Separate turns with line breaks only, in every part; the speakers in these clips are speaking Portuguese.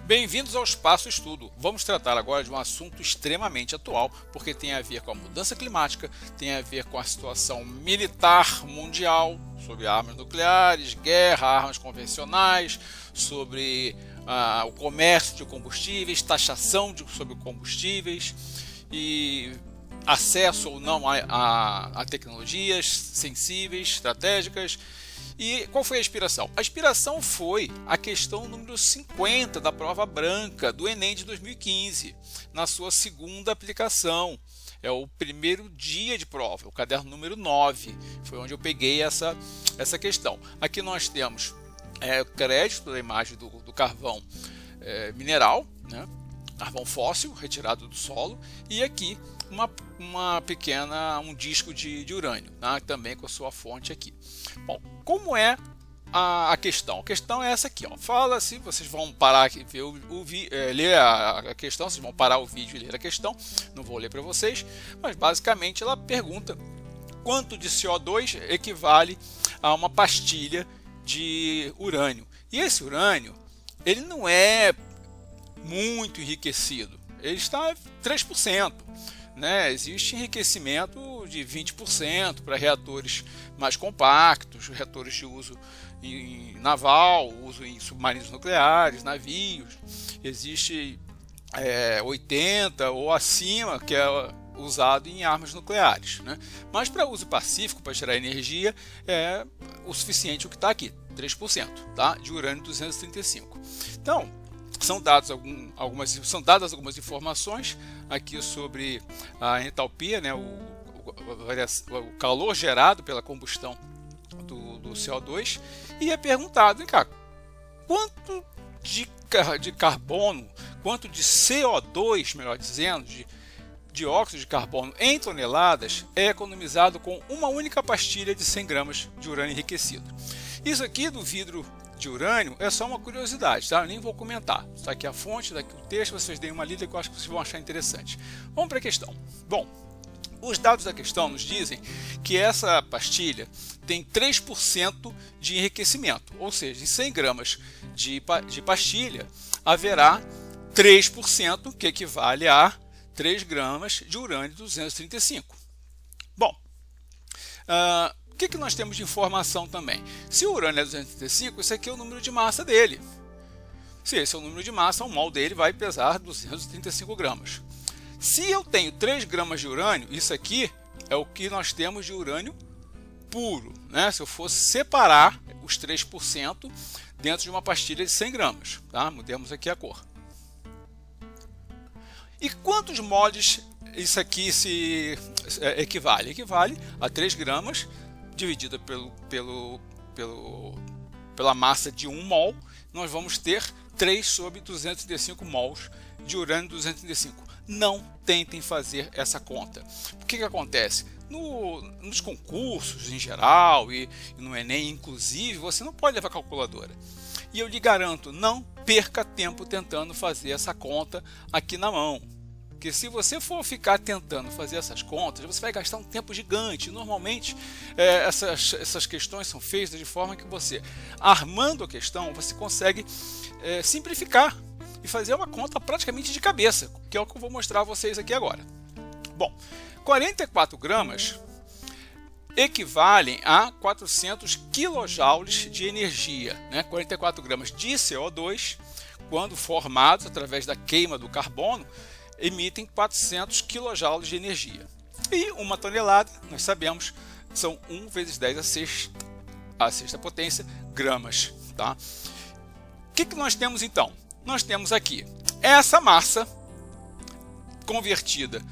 Bem-vindos ao Espaço Estudo. Vamos tratar agora de um assunto extremamente atual, porque tem a ver com a mudança climática, tem a ver com a situação militar mundial, sobre armas nucleares, guerra, armas convencionais, sobre o comércio de combustíveis, taxação sobre combustíveis e acesso ou não a tecnologias sensíveis, estratégicas. E qual foi a inspiração? A inspiração foi a questão número 50 da prova branca do Enem de 2015, na sua segunda aplicação. É o primeiro dia de prova, o caderno número 9, foi onde eu peguei essa questão. Aqui nós temos crédito da imagem do carvão mineral, né? Carvão fóssil retirado do solo, e aqui um disco de urânio, né? Também com a sua fonte aqui. Bom, como é a questão? A questão é essa aqui, ó. Fala-se, vocês vão parar aqui, ler a questão, vocês vão parar o vídeo e ler a questão, não vou ler para vocês, mas basicamente ela pergunta quanto de CO2 equivale a uma pastilha de urânio. E esse urânio, ele não é muito enriquecido, ele está 3%, né? Existe enriquecimento de 20% para reatores mais compactos, reatores de uso naval, uso em submarinos nucleares, navios. Existe 80% ou acima, que é usado em armas nucleares, né? Mas para uso pacífico, para gerar energia, é o suficiente o que está aqui, 3%, tá? De urânio 235. Então, são dadas algumas informações aqui sobre a entalpia, né, o calor gerado pela combustão do CO2, e é perguntado, quanto de carbono, quanto de CO2, melhor dizendo, de dióxido de carbono em toneladas é economizado com uma única pastilha de 100 gramas de urânio enriquecido. Isso aqui do vidro de urânio é só uma curiosidade, tá? Eu nem vou comentar. Está aqui a fonte, daqui o texto, vocês deem uma lida que eu acho que vocês vão achar interessante. Vamos para a questão. Bom, os dados da questão nos dizem que essa pastilha tem 3% de enriquecimento, ou seja, em 100 gramas de pastilha haverá 3%, que equivale a 3 gramas de urânio 235. Bom, o que nós temos de informação também? Se o urânio é 235, esse aqui é o número de massa dele. Se esse é o número de massa, o mol dele vai pesar 235 gramas. Se eu tenho 3 gramas de urânio, isso aqui é o que nós temos de urânio puro, né? Se eu fosse separar os 3% dentro de uma pastilha de 100 gramas. Tá? Mudemos aqui a cor. E quantos moles isso aqui equivale? Equivale a 3 gramas dividida pela massa de 1 mol, nós vamos ter 3 sobre 235 mols de urânio 235. Não tentem fazer essa conta. O que acontece? Nos concursos em geral e no Enem inclusive, você não pode levar calculadora. E eu lhe garanto, não perca tempo tentando fazer essa conta aqui na mão. Porque se você for ficar tentando fazer essas contas, você vai gastar um tempo gigante. Normalmente, essas questões são feitas de forma que você, armando a questão, você consegue simplificar e fazer uma conta praticamente de cabeça, que é o que eu vou mostrar a vocês aqui agora. Bom, 44 gramas equivalem a 400 kJ de energia, né? 44 gramas de CO2, quando formados através da queima do carbono, emitem 400 kJ de energia. E uma tonelada, nós sabemos, são 1 vezes 10 a sexta potência gramas. Tá? O que nós temos então? Nós temos aqui essa massa convertida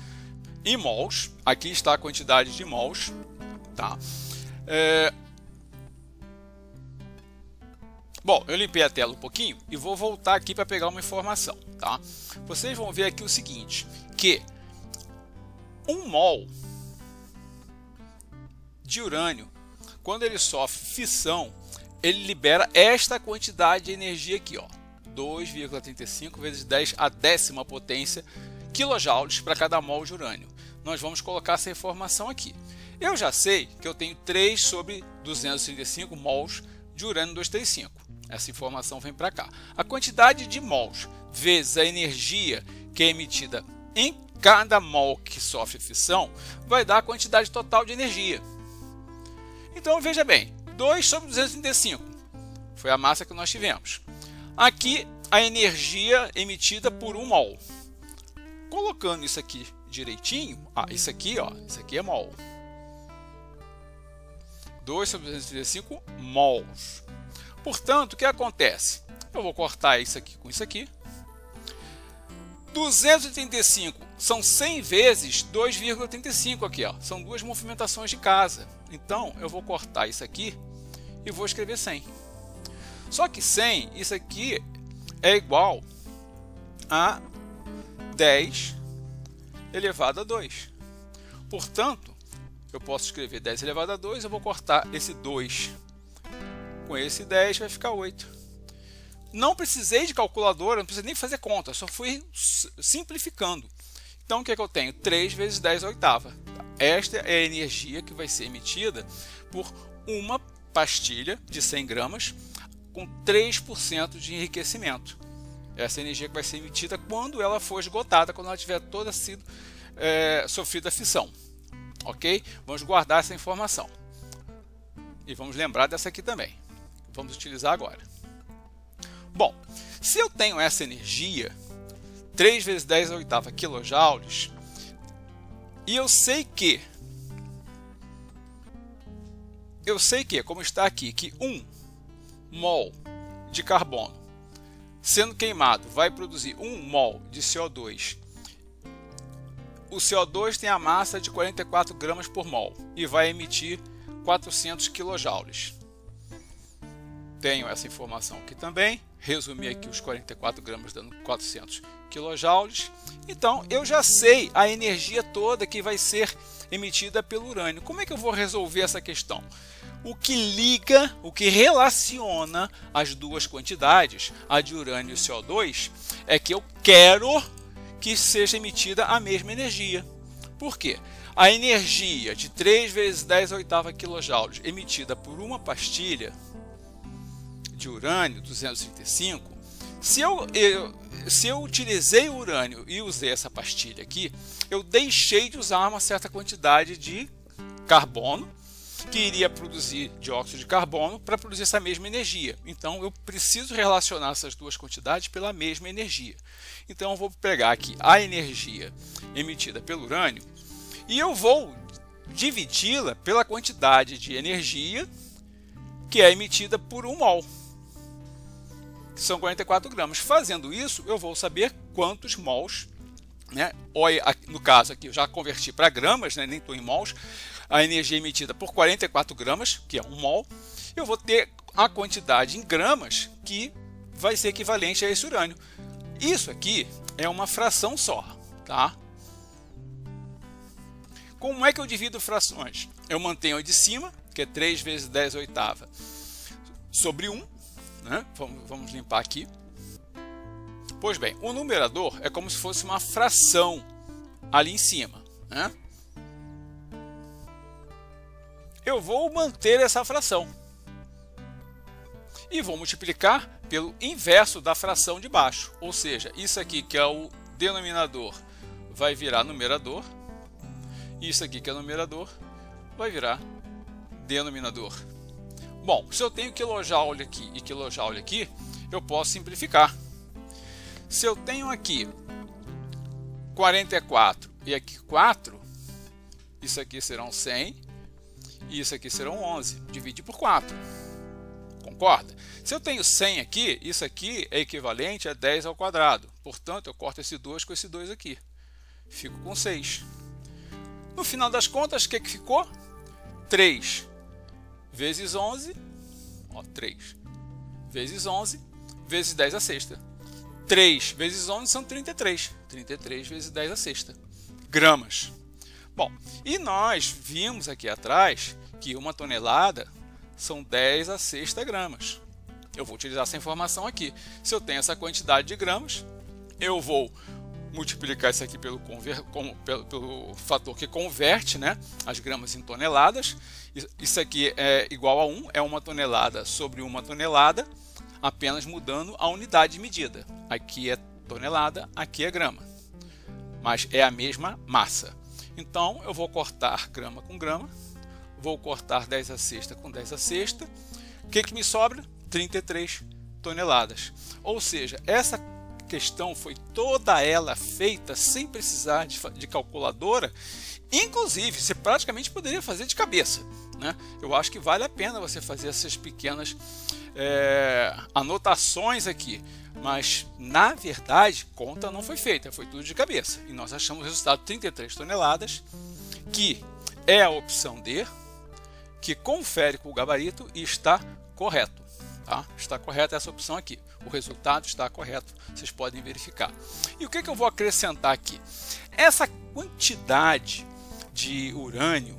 em mols. Aqui está a quantidade de mols. Tá? Bom, eu limpei a tela um pouquinho e vou voltar aqui para pegar uma informação, tá? Vocês vão ver aqui o seguinte, que 1 mol de urânio, quando ele sofre fissão, ele libera esta quantidade de energia aqui, ó, 2,35 vezes 10 a décima potência quilojoules para cada mol de urânio. Nós vamos colocar essa informação aqui. Eu já sei que eu tenho 3 sobre 235 mols de urânio 235. Essa informação vem para cá. A quantidade de mols vezes a energia que é emitida em cada mol que sofre fissão, vai dar a quantidade total de energia. Então veja bem, 2 sobre 235 foi a massa que nós tivemos. Aqui a energia emitida por 1 mol. Colocando isso aqui direitinho, isso aqui é mol. 2 sobre 235 mols. Portanto, o que acontece? Eu vou cortar isso aqui com isso aqui. 235 são 100 vezes 2,35 aqui, são duas movimentações de casa. Então, eu vou cortar isso aqui e vou escrever 100. Só que 100, isso aqui é igual a 10 elevado a 2. Portanto, eu posso escrever 10 elevado a 2, eu vou cortar esse 2 com esse 10, vai ficar 8. Não precisei de calculadora, não precisei nem fazer conta, só fui simplificando. Então, o que é que eu tenho? 3 vezes 10 à oitava. Esta é a energia que vai ser emitida por uma pastilha de 100 gramas com 3% de enriquecimento. Essa energia que vai ser emitida quando ela for esgotada, quando ela tiver toda sido sofrida a fissão. Ok? Vamos guardar essa informação. E vamos lembrar dessa aqui também. Vamos utilizar agora. Bom, se eu tenho essa energia, 3 vezes 10 à oitava quilojoules, e eu sei que, como está aqui, que 1 mol de carbono sendo queimado vai produzir 1 mol de CO2. O CO2 tem a massa de 44 gramas por mol e vai emitir 400 quilojoules. Tenho essa informação aqui também. Resumi aqui os 44 gramas dando 400 quilojoules. Então, eu já sei a energia toda que vai ser emitida pelo urânio. Como é que eu vou resolver essa questão? O que liga, o que relaciona as duas quantidades, a de urânio e CO2, é que eu quero que seja emitida a mesma energia. Por quê? A energia de 3 vezes 10 à oitava quilojoules emitida por uma pastilha de urânio 235, se eu utilizei o urânio e usei essa pastilha aqui, eu deixei de usar uma certa quantidade de carbono, que iria produzir dióxido de carbono para produzir essa mesma energia. Então, eu preciso relacionar essas duas quantidades pela mesma energia. Então, eu vou pegar aqui a energia emitida pelo urânio e eu vou dividi-la pela quantidade de energia que é emitida por 1 mol, que são 44 gramas. Fazendo isso, eu vou saber quantos mols, né? No caso aqui, eu já converti para gramas, né? Nem estou em mols. A energia emitida por 44 gramas, que é 1 mol, eu vou ter a quantidade em gramas que vai ser equivalente a esse urânio. Isso aqui é uma fração só, tá? Como é que eu divido frações? Eu mantenho a de cima, que é 3 vezes 10 à oitava, sobre 1, né? Vamos limpar aqui. Pois bem, o numerador é como se fosse uma fração ali em cima, né? Eu vou manter essa fração e vou multiplicar pelo inverso da fração de baixo, ou seja, isso aqui que é o denominador vai virar numerador, isso aqui que é numerador vai virar denominador. Bom, se eu tenho quilojoule aqui e quilojoule aqui, eu posso simplificar. Se eu tenho aqui 44 e aqui 4, isso aqui serão 100 e isso aqui serão 11. Divide por 4. Concorda? Se eu tenho 100 aqui, isso aqui é equivalente a 10 ao quadrado. Portanto, eu corto esse 2 com esse 2 aqui. Fico com 6. No final das contas, o que ficou? 3 vezes 11. 3 vezes 11 vezes 10 à sexta. 3 vezes 11 são 33. 33 vezes 10 à sexta. Gramas. Bom, e nós vimos aqui atrás que 1 tonelada são 10 à sexta gramas. Eu vou utilizar essa informação aqui. Se eu tenho essa quantidade de gramas, eu vou multiplicar isso aqui pelo fator que converte, né, as gramas em toneladas. Isso aqui é igual a 1, é 1 tonelada sobre 1 tonelada, apenas mudando a unidade de medida. Aqui é tonelada, aqui é grama, mas é a mesma massa. Então eu vou cortar grama com grama, vou cortar 10 a sexta com 10 a sexta. O que me sobra? 33 toneladas. Ou seja, essa questão foi toda ela feita sem precisar de calculadora. Inclusive, você praticamente poderia fazer de cabeça, né? Eu acho que vale a pena você fazer essas pequenas anotações aqui. Mas, na verdade, conta não foi feita, foi tudo de cabeça. E nós achamos o resultado 33 toneladas, que é a opção D, que confere com o gabarito e está correto. Tá? Está correta essa opção aqui. O resultado está correto, vocês podem verificar. E o que eu vou acrescentar aqui? Essa quantidade de urânio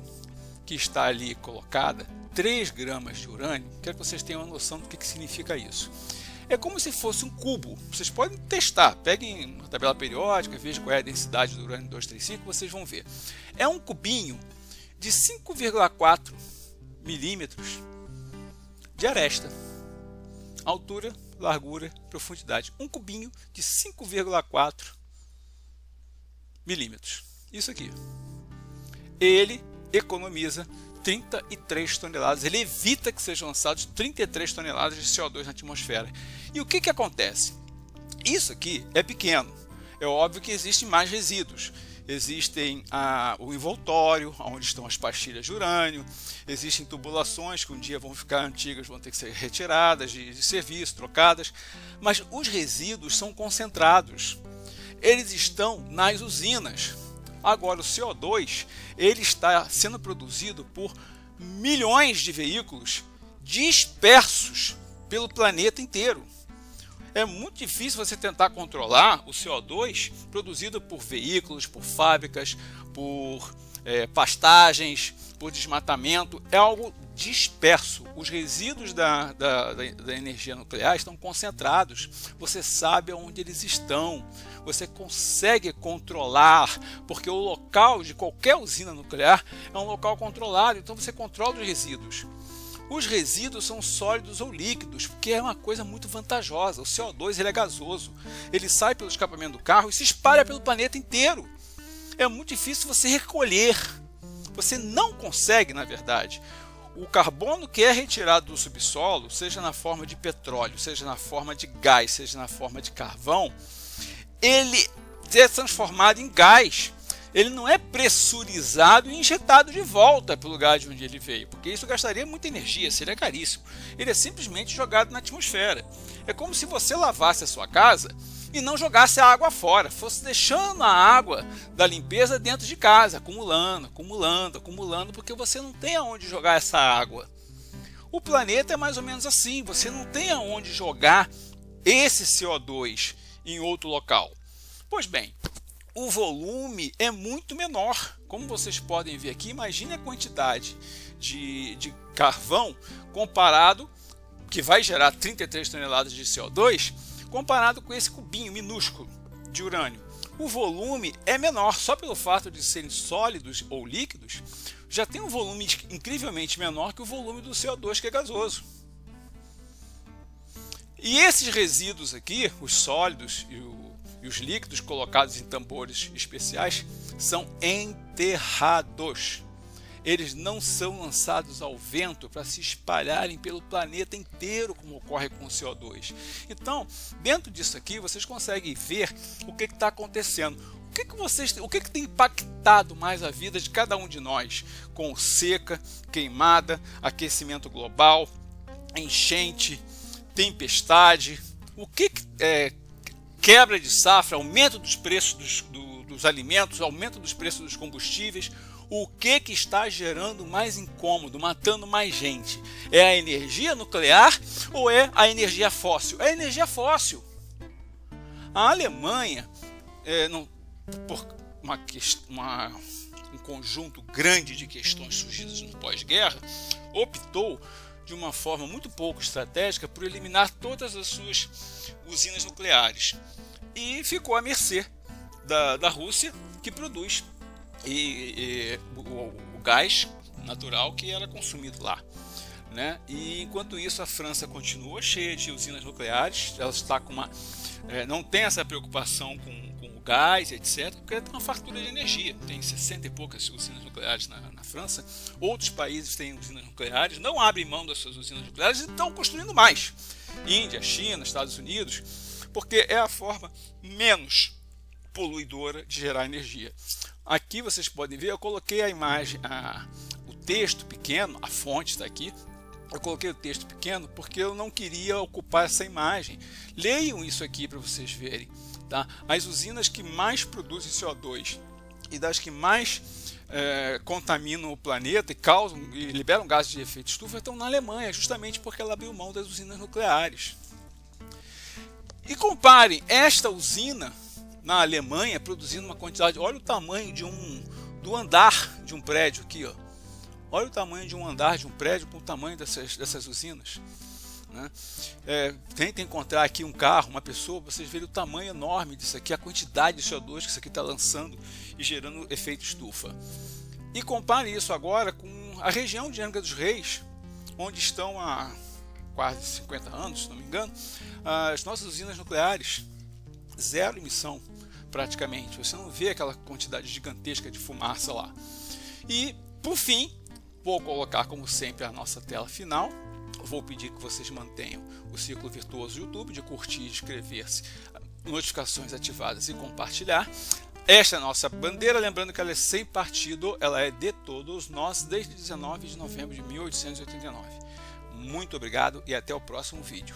que está ali colocada, 3 gramas de urânio, quero que vocês tenham uma noção do que significa isso. É como se fosse um cubo. Vocês podem testar, peguem uma tabela periódica, vejam qual é a densidade do urânio 235, vocês vão ver. É um cubinho de 5,4 milímetros de aresta. Altura, largura, profundidade. Um cubinho de 5,4 milímetros. Isso aqui. Ele economiza 33 toneladas. Ele evita que sejam lançados 33 toneladas de CO2 na atmosfera. E o que acontece? Isso aqui é pequeno. É óbvio que existem mais resíduos. Existem o envoltório, onde estão as pastilhas de urânio. Existem tubulações que um dia vão ficar antigas, vão ter que ser retiradas de serviço, trocadas. Mas os resíduos são concentrados. Eles estão nas usinas. Agora, o CO2 ele está sendo produzido por milhões de veículos dispersos pelo planeta inteiro. É muito difícil você tentar controlar o CO2 produzido por veículos, por fábricas, por pastagens, por desmatamento. É algo disperso. Os resíduos da energia nuclear estão concentrados. Você sabe onde eles estão. Você consegue controlar, porque o local de qualquer usina nuclear é um local controlado. Então você controla os resíduos. Os resíduos são sólidos ou líquidos, porque é uma coisa muito vantajosa. O CO2 ele é gasoso, ele sai pelo escapamento do carro e se espalha pelo planeta inteiro. É muito difícil você recolher. Você não consegue, na verdade. O carbono que é retirado do subsolo, seja na forma de petróleo, seja na forma de gás, seja na forma de carvão, ele é transformado em gás. Ele não é pressurizado e injetado de volta para o lugar de onde ele veio, porque isso gastaria muita energia, seria caríssimo. Ele é simplesmente jogado na atmosfera. É como se você lavasse a sua casa e não jogasse a água fora, fosse deixando a água da limpeza dentro de casa, acumulando, acumulando, acumulando, porque você não tem aonde jogar essa água. O planeta é mais ou menos assim, você não tem aonde jogar esse CO2 em outro local. Pois bem, o volume é muito menor. Como vocês podem ver aqui, imagine a quantidade de carvão comparado, que vai gerar 33 toneladas de CO2, comparado com esse cubinho minúsculo de urânio. O volume é menor, só pelo fato de serem sólidos ou líquidos, já tem um volume incrivelmente menor que o volume do CO2, que é gasoso. E esses resíduos aqui, os sólidos e os líquidos colocados em tambores especiais, são enterrados. Eles não são lançados ao vento para se espalharem pelo planeta inteiro, como ocorre com o CO2. Então, dentro disso aqui, vocês conseguem ver o que está acontecendo. O que tem impactado mais a vida de cada um de nós? Com seca, queimada, aquecimento global, enchente, tempestade, o que quebra de safra, aumento dos preços dos alimentos, aumento dos preços dos combustíveis. O que está gerando mais incômodo, matando mais gente? É a energia nuclear ou é a energia fóssil? É a energia fóssil. A Alemanha, por um conjunto grande de questões surgidas no pós-guerra, optou de uma forma muito pouco estratégica por eliminar todas as suas usinas nucleares e ficou à mercê da Rússia, que produz o gás natural que era consumido lá. né? E enquanto isso a França continua cheia de usinas nucleares, ela está com não tem essa preocupação com o gás, etc., porque tem uma fartura de energia. Tem 60 e poucas usinas nucleares na França. Outros países têm usinas nucleares, não abrem mão das suas usinas nucleares e estão construindo mais. Índia, China, Estados Unidos, porque é a forma menos poluidora de gerar energia. Aqui vocês podem ver, eu coloquei a imagem, o texto pequeno, a fonte está aqui. Eu coloquei o texto pequeno porque eu não queria ocupar essa imagem. Leiam isso aqui para vocês verem. Tá? As usinas que mais produzem CO2 e das que mais contaminam o planeta e liberam gases de efeito estufa estão na Alemanha, justamente porque ela abriu mão das usinas nucleares. E comparem esta usina na Alemanha produzindo uma quantidade. Olha o tamanho do andar de um prédio aqui, ó. Olha o tamanho de um andar de um prédio com o tamanho dessas usinas, né? Tentem encontrar aqui um carro, uma pessoa, vocês verem o tamanho enorme disso aqui, a quantidade de CO2 que isso aqui está lançando e gerando efeito estufa. E compare isso agora com a região de Angra dos Reis, onde estão há quase 50 anos, se não me engano, as nossas usinas nucleares. Zero emissão, praticamente. Você não vê aquela quantidade gigantesca de fumaça lá. E, por fim, vou colocar, como sempre, a nossa tela final. Vou pedir que vocês mantenham o Círculo Virtuoso do YouTube, de curtir, inscrever-se, notificações ativadas e compartilhar. Esta é a nossa bandeira, lembrando que ela é sem partido, ela é de todos nós, desde 19 de novembro de 1889. Muito obrigado e até o próximo vídeo.